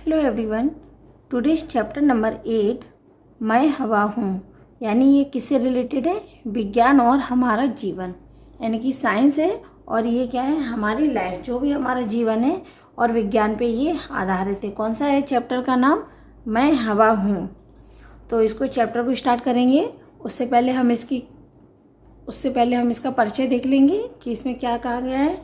Hello everyone, today's chapter number 8 मैं हवा हूँ। यानी ये किससे रिलेटेड है? विज्ञान और हमारा जीवन, यानी कि साइंस है। और ये क्या है? हमारी लाइफ, जो भी हमारा जीवन है और विज्ञान पे ये आधारित है। कौन सा है चैप्टर का नाम? मैं हवा हूँ। तो इसको चैप्टर को स्टार्ट करेंगे। उससे पहले हम इसका परिचय देख लेंगे कि इसमें क्या कहा गया है।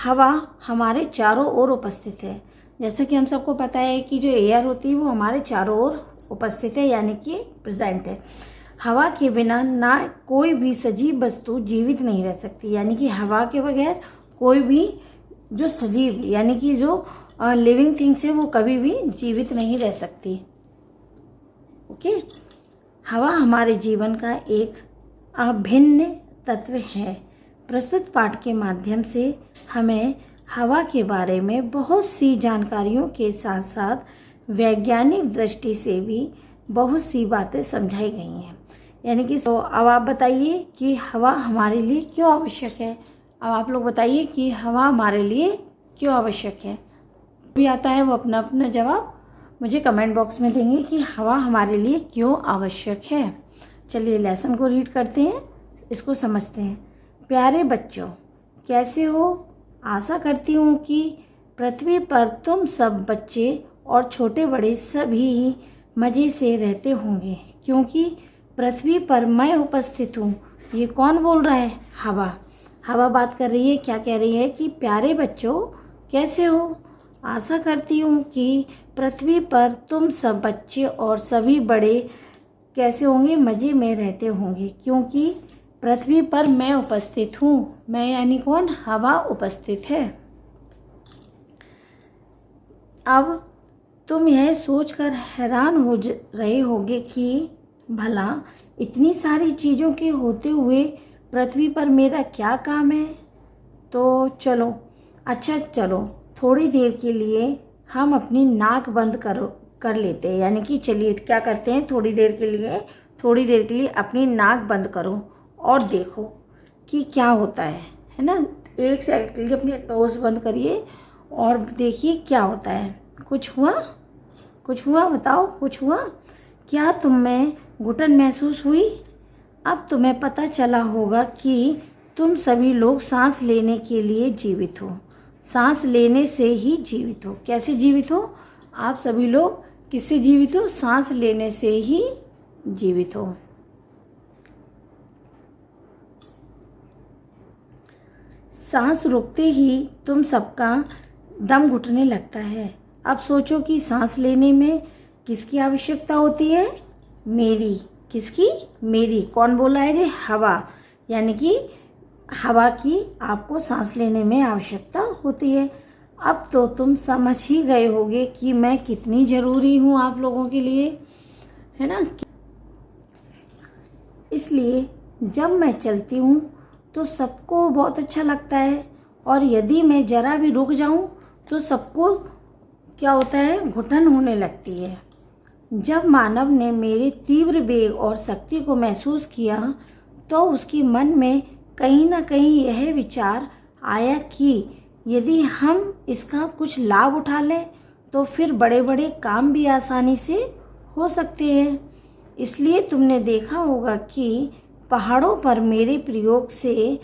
हवा हमारे चारों ओर उपस्थित है। जैसा कि हम सबको पता है कि जो एयर होती है वो हमारे चारों ओर उपस्थित है, यानी कि प्रेजेंट है। हवा के बिना ना कोई भी सजीव वस्तु जीवित नहीं रह सकती, यानी कि हवा के बगैर कोई भी जो सजीव यानी कि जो लिविंग थिंग्स है वो कभी भी जीवित नहीं रह सकती। ओके, हवा हमारे जीवन का एक अभिन्न तत्व है। प्रस्तुत पाठ के माध्यम से हमें हवा के बारे में बहुत सी जानकारियों के साथ साथ वैज्ञानिक दृष्टि से भी बहुत सी बातें समझाई गई हैं। यानी कि तो अब आप बताइए कि हवा हमारे लिए क्यों आवश्यक है। अब आप लोग बताइए कि हवा हमारे लिए क्यों आवश्यक है। भी आता है वो अपना अपना जवाब मुझे कमेंट बॉक्स में देंगे कि हवा हमारे लिए क्यों आवश्यक है। चलिए लेसन को रीड करते हैं, इसको समझते हैं। प्यारे बच्चों, कैसे हो? आशा करती हूँ कि पृथ्वी पर तुम सब बच्चे और छोटे बड़े सभी ही मज़े से रहते होंगे, क्योंकि पृथ्वी पर मैं उपस्थित हूँ। ये कौन बोल रहा है? हवा। हवा बात कर रही है। क्या कह रही है कि प्यारे बच्चों कैसे हो? आशा करती हूँ कि पृथ्वी पर तुम सब बच्चे और सभी बड़े कैसे होंगे? मज़े में रहते होंगे, क्योंकि पृथ्वी पर मैं उपस्थित हूँ। मैं यानी कौन? हवा उपस्थित है। अब तुम यह सोचकर हैरान हो रहे होगे कि भला इतनी सारी चीज़ों के होते हुए पृथ्वी पर मेरा क्या काम है। तो चलो थोड़ी देर के लिए हम अपनी नाक बंद कर लेते हैं। यानी कि चलिए क्या करते हैं, थोड़ी देर के लिए अपनी नाक बंद करो और देखो कि क्या होता है ना। एक सेकंड के लिए अपनी नोज़ बंद करिए और देखिए क्या होता है। कुछ हुआ? बताओ, कुछ हुआ? क्या तुम में घुटन महसूस हुई? अब तुम्हें पता चला होगा कि तुम सभी लोग सांस लेने के लिए जीवित हो। सांस लेने से ही जीवित हो। कैसे जीवित हो? आप सभी लोग किससे जीवित हो? सांस लेने से ही जीवित हो। सांस रोकते ही तुम सबका दम घुटने लगता है। अब सोचो कि सांस लेने में किसकी आवश्यकता होती है? मेरी। किसकी? मेरी। कौन बोला है? ये हवा। यानी कि हवा की आपको सांस लेने में आवश्यकता होती है। अब तो तुम समझ ही गए होगे कि मैं कितनी ज़रूरी हूँ आप लोगों के लिए, है ना। इसलिए जब मैं चलती हूँ तो सबको बहुत अच्छा लगता है, और यदि मैं ज़रा भी रुक जाऊँ तो सबको क्या होता है? घुटन होने लगती है। जब मानव ने मेरे तीव्र वेग और शक्ति को महसूस किया तो उसके मन में कहीं ना कहीं यह विचार आया कि यदि हम इसका कुछ लाभ उठा लें तो फिर बड़े बड़े काम भी आसानी से हो सकते हैं। इसलिए तुमने देखा होगा कि पहाड़ों पर मेरे प्रयोग से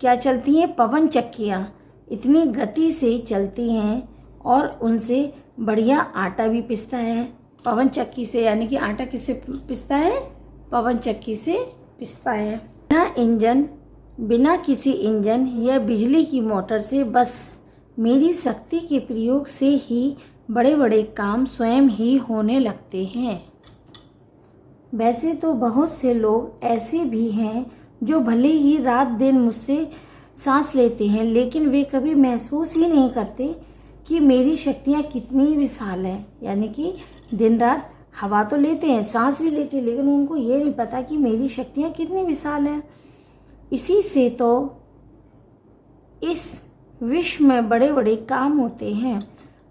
क्या चलती हैं? पवन चक्कियाँ इतनी गति से चलती हैं और उनसे बढ़िया आटा भी पिसता है। पवन चक्की से, यानी कि आटा किससे पिसता है? पवन चक्की से पिसता है। बिना किसी इंजन या बिजली की मोटर से बस मेरी शक्ति के प्रयोग से ही बड़े बड़े काम स्वयं ही होने लगते हैं। वैसे तो बहुत से लोग ऐसे भी हैं जो भले ही रात दिन मुझसे सांस लेते हैं, लेकिन वे कभी महसूस ही नहीं करते कि मेरी शक्तियाँ कितनी विशाल हैं। यानी कि दिन रात हवा तो लेते हैं, सांस भी लेते हैं, लेकिन उनको ये नहीं पता कि मेरी शक्तियाँ कितनी विशाल हैं। इसी से तो इस विश्व में बड़े बड़े काम होते हैं।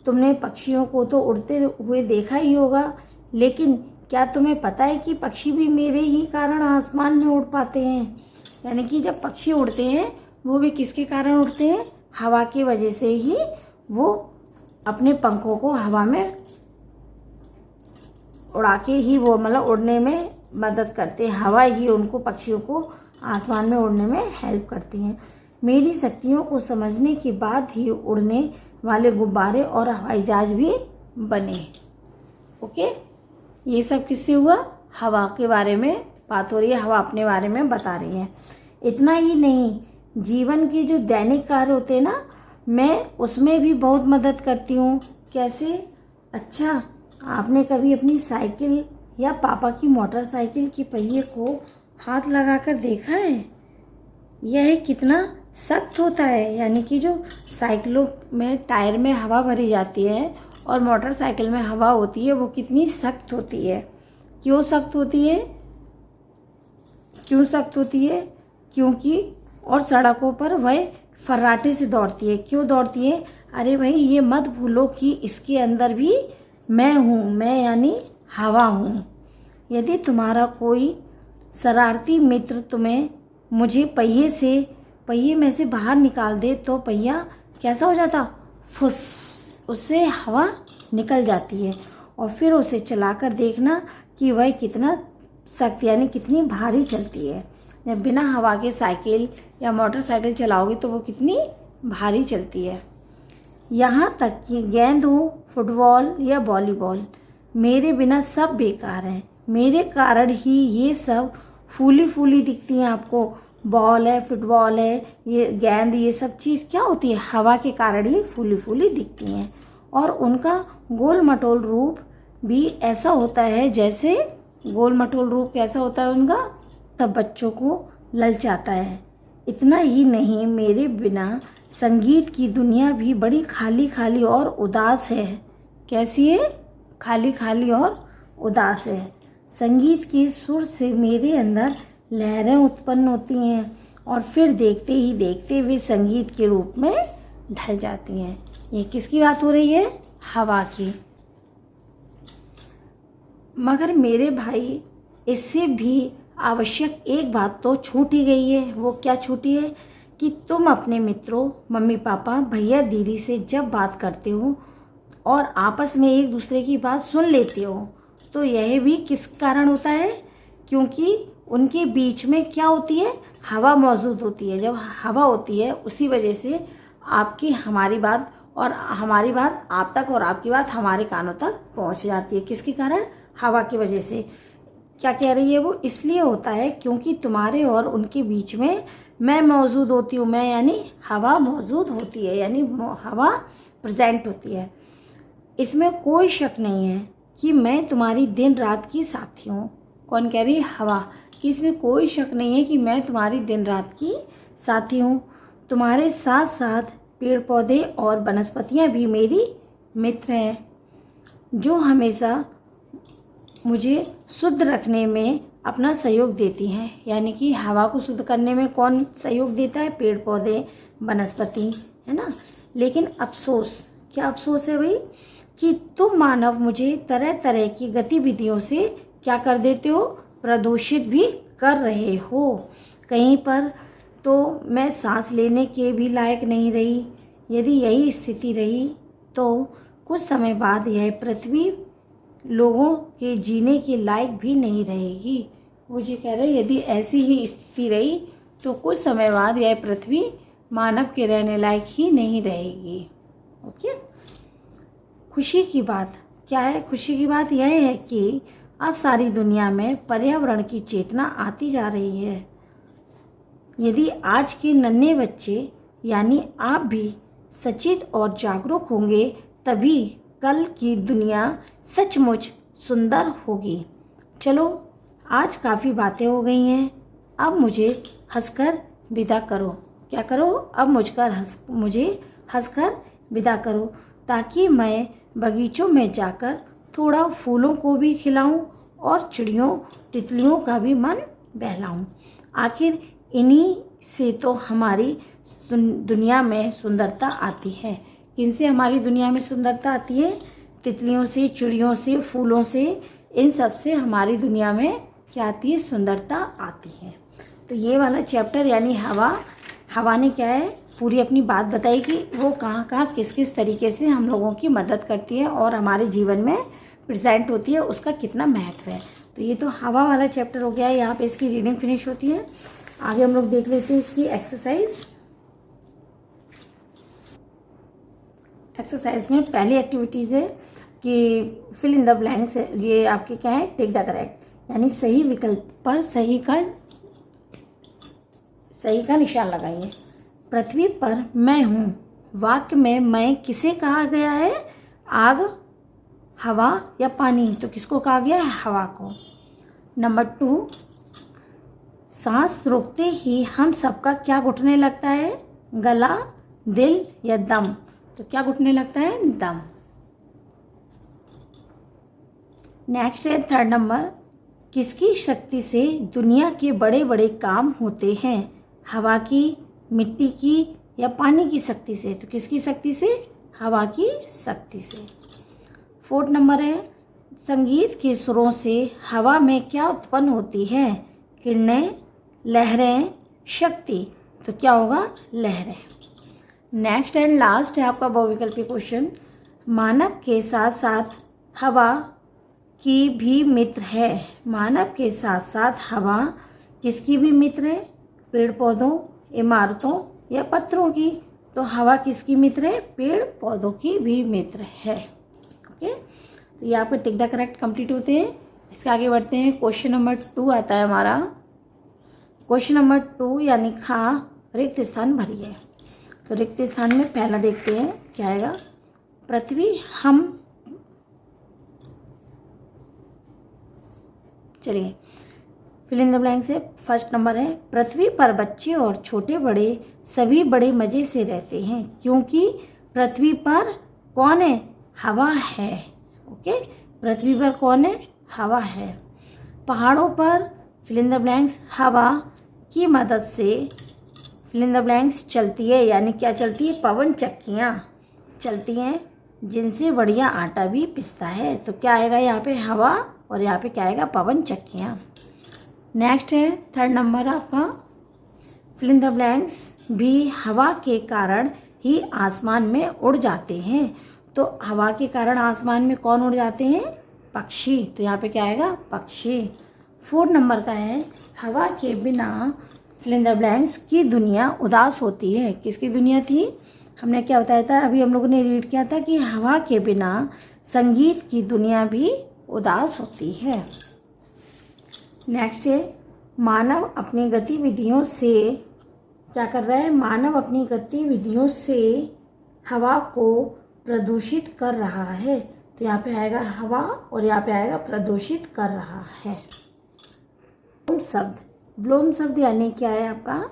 तुमने पक्षियों को तो उड़ते हुए देखा ही होगा, लेकिन क्या तुम्हें पता है कि पक्षी भी मेरे ही कारण आसमान में उड़ पाते हैं। यानी कि जब पक्षी उड़ते हैं वो भी किसके कारण उड़ते हैं? हवा की वजह से ही वो अपने पंखों को हवा में उड़ा के ही वो मतलब उड़ने में मदद करते हैं। हवा ही उनको, पक्षियों को आसमान में उड़ने में हेल्प करती हैं। मेरी शक्तियों को समझने के बाद ही उड़ने वाले गुब्बारे और हवाई जहाज भी बने। ओके, ये सब किससे हुआ? हवा के बारे में बात हो रही है, हवा अपने बारे में बता रही है। इतना ही नहीं, जीवन के जो दैनिक कार्य होते हैं ना, मैं उसमें भी बहुत मदद करती हूँ। कैसे? अच्छा, आपने कभी अपनी साइकिल या पापा की मोटरसाइकिल के पहिए को हाथ लगाकर देखा है? यह कितना सख्त होता है। यानी कि जो साइकिलों में टायर में हवा भरी जाती है और मोटरसाइकिल में हवा होती है, वो कितनी सख्त होती है। क्यों सख्त होती है? क्यों सख्त होती है? क्योंकि और सड़कों पर वह फर्राटे से दौड़ती है। क्यों दौड़ती है? अरे भाई, ये मत भूलो कि इसके अंदर भी मैं हूँ। मैं यानी हवा हूँ। यदि तुम्हारा कोई शरारती मित्र तुम्हें मुझे पहिए में से बाहर निकाल दे तो पहिया कैसा हो जाता? फुस, उससे हवा निकल जाती है। और फिर उसे चलाकर देखना कि वह कितना सख्त यानी कितनी भारी चलती है। जब बिना हवा के साइकिल या मोटरसाइकिल चलाओगे तो वो कितनी भारी चलती है। यहाँ तक कि गेंद हो, फुटबॉल या वॉलीबॉल, मेरे बिना सब बेकार हैं। मेरे कारण ही ये सब फूली फूली दिखती हैं आपको। बॉल है, फुटबॉल है, ये गेंद, ये सब चीज़ क्या होती है? हवा के कारण ही फूली फूली दिखती हैं। और उनका गोल मटोल रूप भी ऐसा होता है जैसे, गोल मटोल रूप कैसा होता है उनका? सब बच्चों को ललचाता है। इतना ही नहीं, मेरे बिना संगीत की दुनिया भी बड़ी खाली खाली और उदास है। कैसी है? खाली खाली और उदास है। संगीत के सुर से मेरे अंदर लहरें उत्पन्न होती हैं और फिर देखते ही देखते वे संगीत के रूप में ढल जाती हैं। ये किसकी बात हो रही है? हवा की। मगर मेरे भाई, इससे भी आवश्यक एक बात तो छूट ही गई है। वो क्या छूटी है? कि तुम अपने मित्रों, मम्मी पापा, भैया दीदी से जब बात करते हो और आपस में एक दूसरे की बात सुन लेते हो, तो यह भी किस कारण होता है? क्योंकि उनके बीच में क्या होती है? हवा मौजूद होती है। जब हवा होती है, उसी वजह से आपकी हमारी बात और हमारी बात आप तक और आपकी बात हमारे कानों तक पहुंच जाती है। किसके कारण? हवा की वजह से। क्या कह रही है वो? इसलिए होता है क्योंकि तुम्हारे और उनके बीच में मैं मौजूद होती हूँ। मैं यानी हवा मौजूद होती है, यानी हवा प्रेजेंट होती है। इसमें कोई शक नहीं है कि मैं तुम्हारी दिन रात की साथी हूँ। कौन कह रही है? हवा। कि इसमें कोई शक नहीं है कि मैं तुम्हारी दिन रात की साथी हूँ। तुम्हारे साथ साथ पेड़ पौधे और वनस्पतियाँ भी मेरी मित्र हैं, जो हमेशा मुझे शुद्ध रखने में अपना सहयोग देती हैं। यानी कि हवा को शुद्ध करने में कौन सहयोग देता है? पेड़ पौधे, वनस्पति, है ना। लेकिन अफसोस, क्या अफसोस है भाई? कि तुम मानव मुझे तरह तरह की गतिविधियों से क्या कर देते हो? प्रदूषित भी कर रहे हो। कहीं पर तो मैं सांस लेने के भी लायक नहीं रही। यदि यही स्थिति रही तो कुछ समय बाद यह पृथ्वी लोगों के जीने के लायक भी नहीं रहेगी। मुझे कह रहे यदि ऐसी ही स्थिति रही तो कुछ समय बाद यह पृथ्वी मानव के रहने लायक ही नहीं रहेगी। ओके। खुशी की बात क्या है? खुशी की बात यह है कि अब सारी दुनिया में पर्यावरण की चेतना आती जा रही है। यदि आज के नन्हे बच्चे यानी आप भी सचेत और जागरूक होंगे, तभी कल की दुनिया सचमुच सुंदर होगी। चलो, आज काफ़ी बातें हो गई हैं। अब मुझे हंसकर विदा करो। क्या करो? अब मुझे हंसकर विदा करो, ताकि मैं बगीचों में जाकर थोड़ा फूलों को भी खिलाऊं और चिड़ियों तितलियों का भी मन बहलाऊं। आखिर इन्हीं से तो हमारी दुनिया में सुंदरता आती है। किनसे हमारी दुनिया में सुंदरता आती है? तितलियों से, चिड़ियों से, फूलों से, इन सब से हमारी दुनिया में क्या आती है? सुंदरता आती है। तो ये वाला चैप्टर यानी हवा ने क्या है? पूरी अपनी बात बताई कि वो कहाँ कहाँ किस किस तरीके से हम लोगों की मदद करती है और हमारे जीवन में प्रेजेंट होती है, उसका कितना महत्व है। तो ये तो हवा वाला चैप्टर हो गया है, यहाँ पे इसकी रीडिंग फिनिश होती है। आगे हम लोग देख लेते हैं इसकी एक्सरसाइज। एक्सरसाइज में पहली एक्टिविटीज़ है कि फिल इन द ब्लैंक्स है। ये आपके क्या है, टेक द करेक्ट, यानी सही विकल्प पर सही का निशान लगाइए। पृथ्वी पर मैं हूँ, वाक्य में मैं किसे कहा गया है, आग, हवा या पानी? तो किसको कहा गया है, हवा को। नंबर 2, सांस रोकते ही हम सबका क्या घुटने लगता है, गला, दिल या दम? तो क्या घुटने लगता है, दम। नेक्स्ट है 3rd नंबर, किसकी शक्ति से दुनिया के बड़े बड़े काम होते हैं, हवा की, मिट्टी की या पानी की शक्ति से? तो किसकी शक्ति से, हवा की शक्ति से। 4th नंबर है, संगीत के सुरों से हवा में क्या उत्पन्न होती है, किरणें, लहरें, शक्ति? तो क्या होगा, लहरें। नेक्स्ट एंड लास्ट है आपका बहुविकल्पी क्वेश्चन, मानव के साथ साथ हवा की भी मित्र है। मानव के साथ साथ हवा किसकी भी मित्र है, पेड़ पौधों, इमारतों या पत्थरों की? तो हवा किसकी मित्र है, पेड़ पौधों की भी मित्र है। ओके, तो ये आपके टिक द करेक्ट कंप्लीट होते हैं। इसके आगे बढ़ते हैं। क्वेश्चन नंबर 2 आता है हमारा। क्वेश्चन नंबर 2 यानी खा, रिक्त स्थान भरिए। तो रिक्त स्थान में पहला देखते हैं क्या आएगा, पृथ्वी हम, चलिए फिल इन द ब्लैंक से। फर्स्ट नंबर है, पृथ्वी पर बच्चे और छोटे बड़े सभी बड़े मज़े से रहते हैं क्योंकि पृथ्वी पर कौन है, हवा है। ओके, पृथ्वी पर कौन है, हवा है। पहाड़ों पर फिल इन द ब्लैंक्स हवा की मदद से फिल इन द ब्लैंक्स चलती है, यानी क्या चलती है, पवन चक्कियाँ चलती हैं जिनसे बढ़िया आटा भी पिसता है। तो क्या आएगा यहाँ पे, हवा, और यहाँ पे क्या आएगा, पवन चक्कियाँ। नेक्स्ट है 3rd नंबर आपका, फिल इन द ब्लैंक्स भी हवा के कारण ही आसमान में उड़ जाते हैं। तो हवा के कारण आसमान में कौन उड़ जाते हैं, पक्षी। तो यहाँ पे क्या आएगा, पक्षी। 4 नंबर का है, हवा के बिना फिल इन द ब्लैंक्स की दुनिया उदास होती है। किसकी दुनिया थी, हमने क्या बताया था, अभी हम लोगों ने रीड किया था कि हवा के बिना संगीत की दुनिया भी उदास होती है। नेक्स्ट है, मानव अपनी गतिविधियों से क्या कर रहा है, मानव अपनी गतिविधियों से हवा को प्रदूषित कर रहा है। तो यहाँ पे आएगा हवा और यहाँ पे आएगा प्रदूषित कर रहा है। शब्द, ब्लोम शब्द यानी क्या है आपका,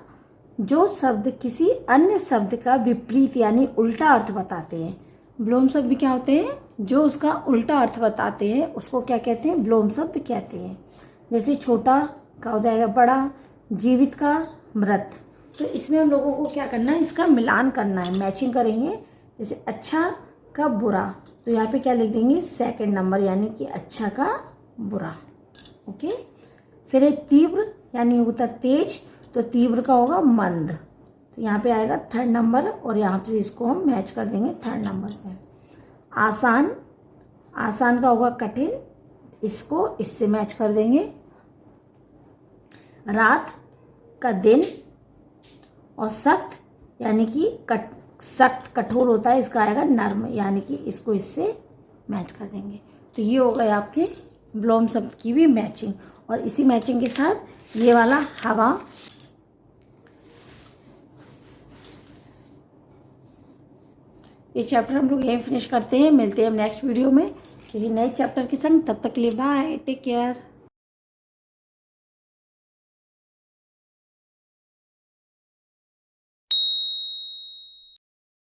जो शब्द किसी अन्य शब्द का विपरीत यानी उल्टा अर्थ बताते हैं। ब्लोम शब्द क्या होते हैं, जो उसका उल्टा अर्थ बताते हैं उसको क्या कहते हैं, ब्लोम शब्द कहते हैं। जैसे छोटा का हो जाएगा बड़ा, जीवित का मृत। तो इसमें हम लोगों को क्या करना है, इसका मिलान करना है, मैचिंग करेंगे। जैसे अच्छा का बुरा, तो यहाँ पे क्या लिख देंगे, 2nd नंबर, यानी कि अच्छा का बुरा। ओके, फिर एक तीव्र यानी होता तेज, तो तीव्र का होगा मंद। तो यहाँ पे आएगा 3rd नंबर और यहाँ पे इसको हम मैच कर देंगे 3rd नंबर पे। आसान, आसान का होगा कठिन, इसको इससे मैच कर देंगे। रात का दिन, और सख्त यानी कि सख्त कठोर होता है, इसका आएगा नर्म, यानी कि इसको इससे मैच कर देंगे। तो ये हो गए आपके ब्लोम शब्द की भी मैचिंग। और इसी मैचिंग के साथ ये वाला हवा, ये चैप्टर हम लोग यहीं फिनिश करते हैं। मिलते हैं नेक्स्ट वीडियो में किसी नए चैप्टर के संग। तब तक के लिए बाय, टेक केयर।